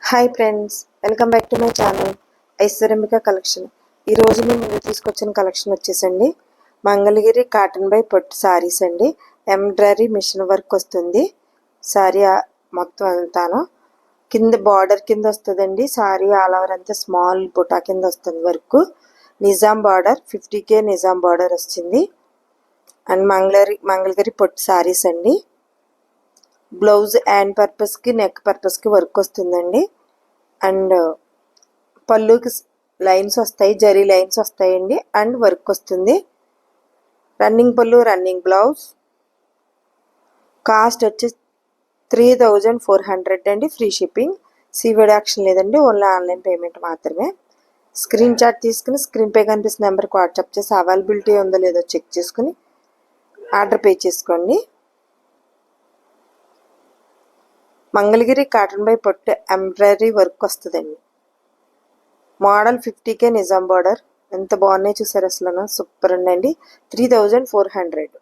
Hi friends, welcome back to my channel Aishwaryambika collection. ఈరోజు మేము తీసుకొచ్చిన కలెక్షన్ వచ్చేసండి మంగళగిరి కాటన్ బై పట్టు సారీస్ అండి. ఎంబ్రాయిడరీ మిషన్ వర్క్ వస్తుంది సారీ మొత్తం అంతాను. కింద బార్డర్ కింద వస్తుందండి. సారీ ఆల్ ఓవర్ అంతా స్మాల్ బుటా కింద వస్తుంది work. Nizam border 50K Nizam border వస్తుంది. అండ్ మంగళగిరి పట్టు సారీస్ అండి. బ్లౌజ్ హ్యాండ్ పర్పస్కి నెక్ పర్పస్కి వర్క్ వస్తుందండి. అండ్ పళ్ళుకి లైన్స్ వస్తాయి, జరీ లైన్స్ వస్తాయండి. అండ్ వర్క్ వస్తుంది. రన్నింగ్ పళ్ళు, రన్నింగ్ బ్లౌజ్. కాస్ట్ వచ్చి 3400 అండి. ఫ్రీ షిప్పింగ్, సీవీడ్ యాక్షన్ లేదండి, ఓన్లీ ఆన్లైన్ పేమెంట్ మాత్రమే. స్క్రీన్ షాట్ తీసుకుని స్క్రీన్ పే కనిపిస్తున్న నెంబర్కి వాట్సాప్ చేసి అవైలబిలిటీ ఉందో లేదో చెక్ చేసుకుని ఆర్డర్ పే చేసుకోండి. మంగళగిరి కాటన్ బై పట్టు ఎంబ్రాయిడరీ వర్క్ వస్తుందండి. Model 50K Nizam border. ఎంత బాగున్నాయి చూసారు, అసలు సూపర్ ఉందండి. 3400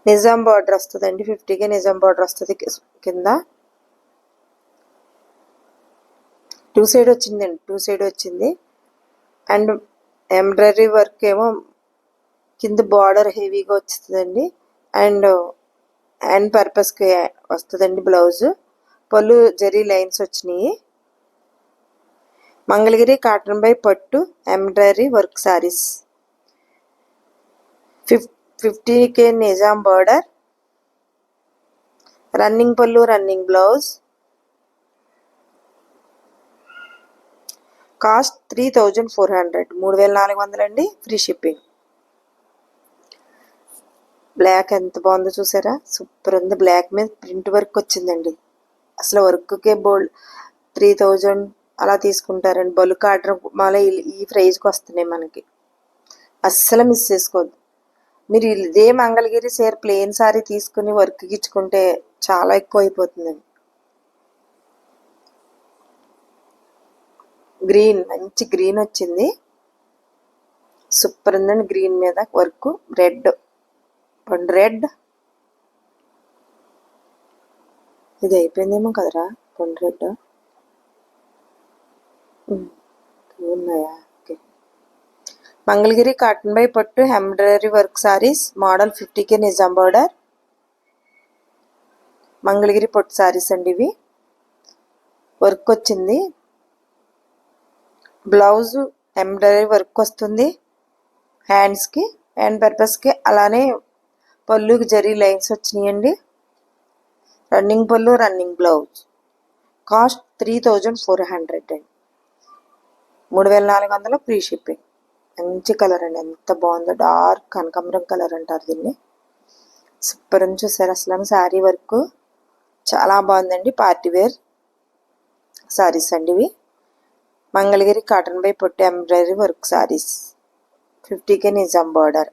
నిజాం బార్డర్ వస్తుందండి. 50K నిజాం బార్డర్ వస్తుంది. కింద టూ సైడ్ వచ్చిందండి, టూ సైడ్ వచ్చింది. అండ్ ఎంబ్రాయిడరీ వర్క్ ఏమో కింద బార్డర్ హెవీగా వస్తుందండి. అండ్ హ్యాండ్ పర్పస్కి వస్తుందండి బ్లౌజ్. పళ్ళు జరీ లైన్స్ వచ్చినాయి. మంగళగిరి కాటన్ బై పట్టు embroidery work sarees. 50K Nizam border, running పళ్ళు, రన్నింగ్ బ్లౌజ్. కాస్ట్ 3400, 3400 అండి. Free shipping. బ్లాక్ ఎంత బాగుందో చూసారా, సూపర్ ఉంది. బ్లాక్ మీద ప్రింట్ వర్క్ వచ్చిందండి. అసలు వర్క్కే బోల్డ్ 3000 అలా తీసుకుంటారండి. బల్క్ ఆర్డర్ మళ్ళీ ఈ ప్రైజ్కి వస్తున్నాయి మనకి. అస్సలు మిస్ చేసుకోవద్దు. మీరు ఇదే మంగళగిరి ప్లెయిన్ సారీ తీసుకుని వర్క్ ఇచ్చుకుంటే చాలా ఎక్కువ అయిపోతుందండి. గ్రీన్, మంచి గ్రీన్ వచ్చింది, సూపర్ ఉందండి. గ్రీన్ మీద వర్క్. రెడ్, పండు రెడ్. ఇది అయిపోయిందేమో కదరా, పండు రెడ్ ఉన్నాయా? ఓకే. మంగళగిరి కాటన్ బై పట్టు embroidery work saris. Model 50K Nizam border. Mangalagiri పట్టు సారీస్ అండి ఇవి. వర్క్ వచ్చింది. బ్లౌజ్ ఎంబ్రాయిడరీ వర్క్ వస్తుంది హ్యాండ్స్కి, హ్యాండ్ పర్పస్కి. అలానే పళ్ళుకి జరీ లైన్స్ వచ్చినాయండి. రన్నింగ్ పళ్ళు, రన్నింగ్ బ్లౌజ్. కాస్ట్ 3400 అండి. 3400 ఫ్రీ షిప్పింగ్. మంచి కలర్ అండి, ఎంత బాగుందో. డార్క్ కనకాంబరం కలర్ అంటారు దీన్ని. సూపర్ అని చూసారు అసలు. శారీ వర్క్ చాలా బాగుందండి. పార్టీ వేర్ సారీస్ అండి ఇవి. మంగళగిరి కాటన్ బై పట్టు embroidery work sarees. 50K Nizam border.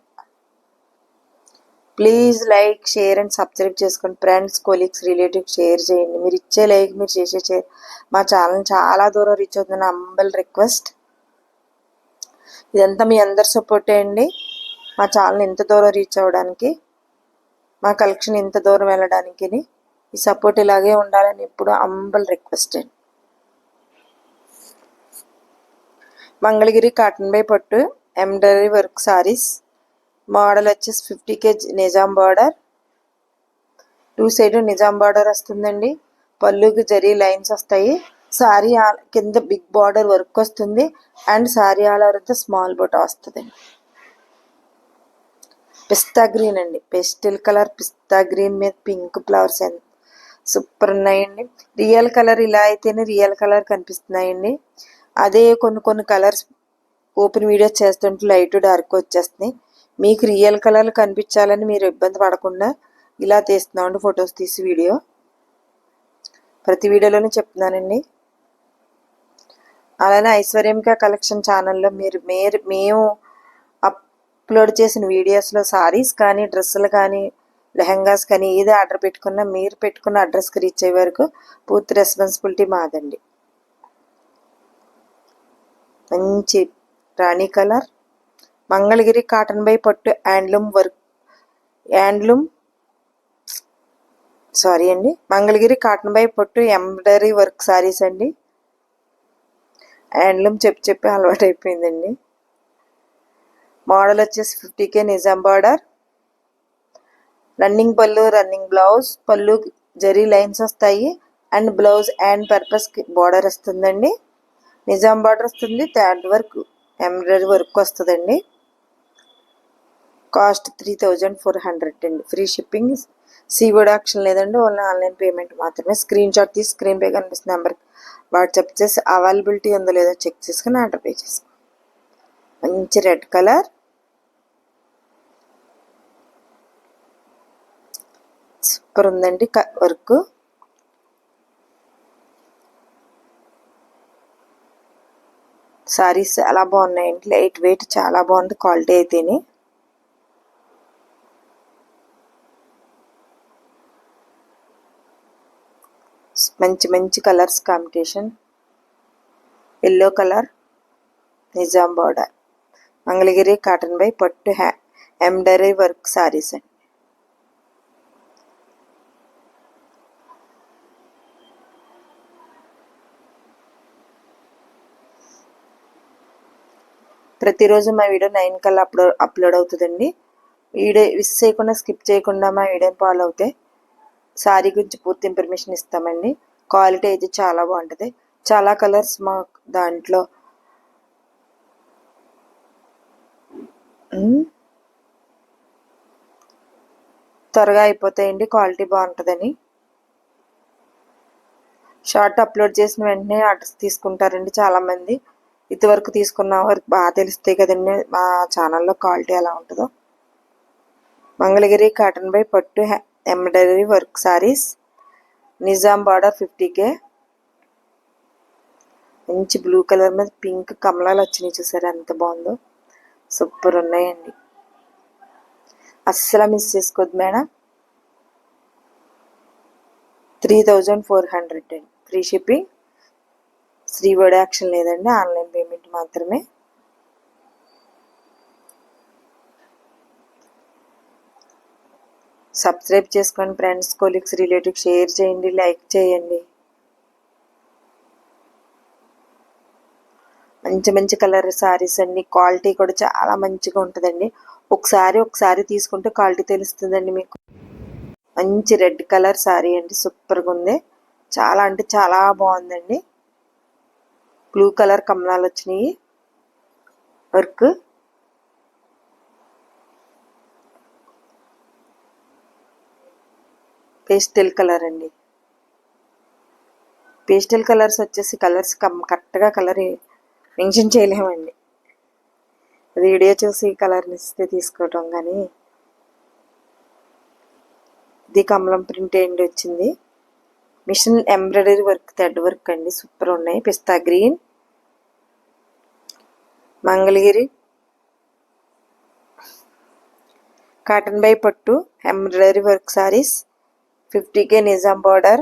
Please like, share and subscribe చేసుకోండి. ఫ్రెండ్స్, కొలీగ్స్, రిలేటివ్స్ షేర్ చేయండి. మీరు ఇచ్చే లైక్, మీరు చేసే షేర్ మా ఛానల్ చాలా దూరం రీచ్ అవుతుంది. Humble request. ఇదంతా మీ అందరి సపోర్టే అండి. మా ఛానల్ ఇంత దూరం రీచ్ అవ్వడానికి, మా కలెక్షన్ ఇంత దూరం వెళ్ళడానికి ఈ సపోర్ట్ ఇలాగే ఉండాలని ఎప్పుడు హంబల్ రిక్వెస్ట్ అండి. మంగళగిరి కాటన్ బై పట్టు ఎంబ్రాయిడరీ వర్క్ సారీస్. మోడల్ వచ్చేసి 50K Nizam border. Two side Nizam border వస్తుందండి. పళ్ళుకి జరీ లైన్స్ వస్తాయి. సారీ కింద బిగ్ బార్డర్ వర్క్ వస్తుంది. అండ్ సారీ ఆల్ ఓవర్ అంతా స్మాల్ బుటా వస్తుంది. పిస్తా గ్రీన్ అండి, పెస్టిల్ కలర్ పిస్తా గ్రీన్ మీద పింక్ ఫ్లవర్స్ అండి, సూపర్ ఉన్నాయండి. రియల్ కలర్ ఇలా అయితేనే రియల్ కలర్ కనిపిస్తున్నాయండి. అదే కొన్ని కలర్స్ ఓపెన్ వీడియో చేస్తుంటే లైట్ డార్క్ వచ్చేస్తున్నాయి. మీకు రియల్ కలర్లు కనిపించాలని మీరు ఇబ్బంది పడకుండా ఇలా తీస్తున్నామండి ఫొటోస్ తీసి వీడియో. ప్రతి వీడియోలోనే చెప్తున్నానండి. అలానే ఐశ్వర్యంక కలెక్షన్ ఛానల్లో మేము అప్లోడ్ చేసిన వీడియోస్లో సారీస్ కానీ, డ్రెస్సులు కానీ, లెహంగాస్ కానీ ఏది ఆర్డర్ పెట్టుకున్నా మీరు పెట్టుకున్న అడ్రస్కి రీచ్ అయ్యే వరకు పూర్తి రెస్పాన్సిబిలిటీ మాదండి. మంచి రాణి కలర్. మంగళగిరి కాటన్ బై పట్టు హ్యాండ్లూమ్ వర్క్, హ్యాండ్లూమ్ సారీ అండి, మంగళగిరి కాటన్ బై పట్టు ఎంబ్రాయిడరీ వర్క్ సారీస్ అండి. హ్యాండ్లూమ్ చెప్పి అలవాటు అయిపోయిందండి. మోడల్ వచ్చేసి 50K నిజాం బార్డర్, రన్నింగ్ పళ్ళు, రన్నింగ్ బ్లౌజ్, పళ్ళు జరీ లైన్స్ వస్తాయి and blouse and purpose border వస్తుందండి. నిజాం బార్డర్ వస్తుంది, థ్రెడ్ వర్క్ ఎంబ్రాయిడరీ వర్క్ వస్తుందండి. కాస్ట్ 3400 అండి. ఫ్రీ షిప్పింగ్, సీఓడి ఆప్షన్ లేదండి, ఓన్లీ ఆన్లైన్ పేమెంట్ మాత్రమే. స్క్రీన్ షాట్ తీసి స్క్రీన్ పే కనిపిస్తున్న నెంబర్కి వాట్సాప్ చేసి అవైలబిలిటీ ఉందో లేదో చెక్ చేసుకుని ఆర్డర్ పే చేసుకో. మంచి రెడ్ కలర్, సూపర్ ఉందండి వర్క్. సారీస్ చాలా బాగున్నాయండి, లైట్ వెయిట్, చాలా బాగుంది క్వాలిటీ అయితేనే. మంచి మంచి colours combination. Yellow colour, Nizam border, Mangalagiri cotton by పట్టు ఎంబ్రాయిడరీ వర్క్ సారీస్ అండి. ప్రతిరోజు మా వీడియో 9 కల్లా అప్లోడ్ అవుతుందండి. వీడియో మిస్ చేయకుండా, స్కిప్ చేయకుండా మా వీడియోని ఫాలో అవుతే సారీ గురించి పూర్తి ఇన్ఫర్మేషన్ ఇస్తామండి. క్వాలిటీ అయితే చాలా బాగుంటుంది. చాలా కలర్స్ మా దాంట్లో త్వరగా అయిపోతాయండి, క్వాలిటీ బాగుంటుందని. షార్ట్ అప్లోడ్ చేసిన వెంటనే ఆర్డర్స్ తీసుకుంటారండి చాలామంది. ఇంతవరకు తీసుకున్న వరకు బాగా తెలుస్తాయి కదండి మా ఛానల్లో క్వాలిటీ ఎలా ఉంటుందో. మంగళగిరి కాటన్ బై పట్టు embroidery work saris, Nizam border 50K. మంచి బ్లూ కలర్ మీద పింక్ కమలాలు వచ్చినాయి, చూసారు ఎంత బాగుందో. సూపర్ ఉన్నాయండి, అస్సలు మిస్ చేసుకోవద్దు మేడం. 3400 అండి. ఫ్రీ షిప్పింగ్, సీఓడి ఆప్షన్ లేదండి, ఆన్లైన్ పేమెంట్ మాత్రమే. సబ్స్క్రైబ్ చేసుకోండి ఫ్రెండ్స్, కొలీగ్స్, రిలేటివ్స్ షేర్ చేయండి, లైక్ చేయండి. మంచి మంచి కలర్ సారీస్ అండి, క్వాలిటీ కూడా చాలా మంచిగా ఉంటుందండి. ఒకసారి తీసుకుంటే క్వాలిటీ తెలుస్తుందండి మీకు. మంచి రెడ్ కలర్ సారీ అండి, సూపర్గా ఉంది, చాలా అంటే చాలా బాగుందండి. బ్లూ కలర్ కమలాలు వచ్చినాయి వర్క్. పేస్టల్ కలర్ అండి. పేస్టల్ కలర్స్ వచ్చేసి కలర్స్ కరెక్ట్గా కలర్ మెన్షన్ చేయలేమండి. వీడియో చూసి కలర్ని ఇస్తే తీసుకోవటం, కానీ ఇది కమలం ప్రింట్ ఏంటి వచ్చింది. Machine embroidery work, thread work అండి, సూపర్ ఉన్నాయి. పిస్తా గ్రీన్, మంగళగిరి కాటన్ బై పట్టు embroidery work sarees, 50K Nizam border,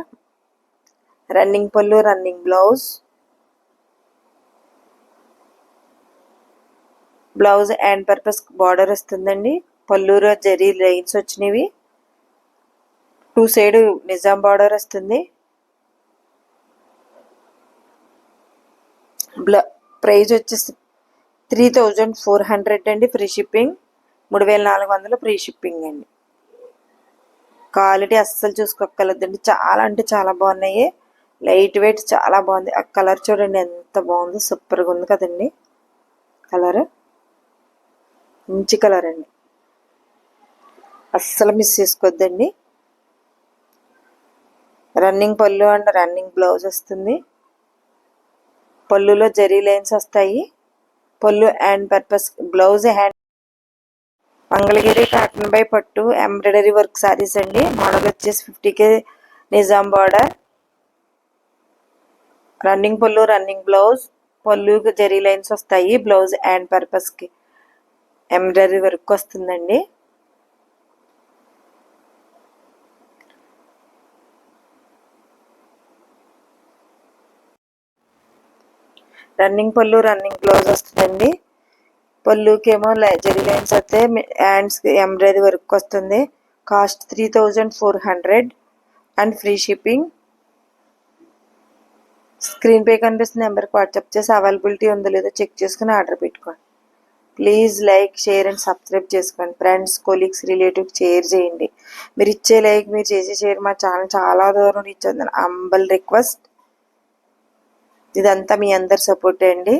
running పళ్ళు, running blouse, blouse and purpose border వస్తుందండి. పళ్ళులో జరీ లైన్స్ వచ్చినవి, 2 సైడ్ నిజాం బార్డర్ వస్తుంది. ప్రైజ్ వచ్చేసి 3400 అండి. ఫ్రీ షిప్పింగ్, 3400 ఫ్రీ షిప్పింగ్ అండి. క్వాలిటీ అస్సలు చూసుకోగలదండి, చాలా అంటే చాలా బాగున్నాయి. లైట్ వెయిట్, చాలా బాగుంది. ఆ కలర్ చూడండి ఎంత బాగుందో, సూపర్గా ఉంది కదండి. కలర్ మంచి కలర్ అండి, అస్సలు మిస్ చేసుకోవద్దండి. రన్నింగ్ పళ్ళు అండ్ రన్నింగ్ బ్లౌజ్ వస్తుంది. పళ్ళులో జరీ లైన్స్ వస్తాయి. పళ్ళు and purpose blouse hand. Mangalagiri cotton by పట్టు ఎంబ్రాయిడరీ వర్క్ సారీస్ అండి. మోడల్ వచ్చేసి 50K నిజాం బార్డర్, రన్నింగ్ పళ్ళు, రన్నింగ్ బ్లౌజ్, పళ్ళు జరీ లైన్స్ వస్తాయి. బ్లౌజ్ అండ్ పర్పస్కి ఎంబ్రాయిడరీ వర్క్ వస్తుందండి. రన్నింగ్ పళ్ళు, రన్నింగ్ బ్లౌజ్ వస్తుందండి. పళ్ళుకేమో జరీ లైన్స్ వస్తే, హ్యాండ్స్కి ఎంబ్రాయిడరీ వర్క్ వస్తుంది. Cost 3400. And free shipping. Screen pay కనిపిస్తున్న నెంబర్కి వాట్సాప్ చేసి అవైలబిలిటీ ఉందో లేదో చెక్ చేసుకుని ఆర్డర్ పెట్టుకోండి. Please like, share and subscribe చేసుకోండి. ఫ్రెండ్స్, కొలీగ్స్, రిలేటివ్స్ షేర్ చేయండి. మీరు ఇచ్చే లైక్, మీరు చేసే షేర్ మా ఛానల్ చాలా దూరం రీచ్ అవుతుంది. అంబల్ రిక్వెస్ట్. ఇదంతా మీ అందరి సపోర్ట్ అండి.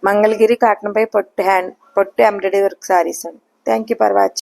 మంగళగిరి కాటన్పై పొట్టు ఎంబ్రాయిడరీ వర్క్ సారీస్ అండి. Thank you for watching.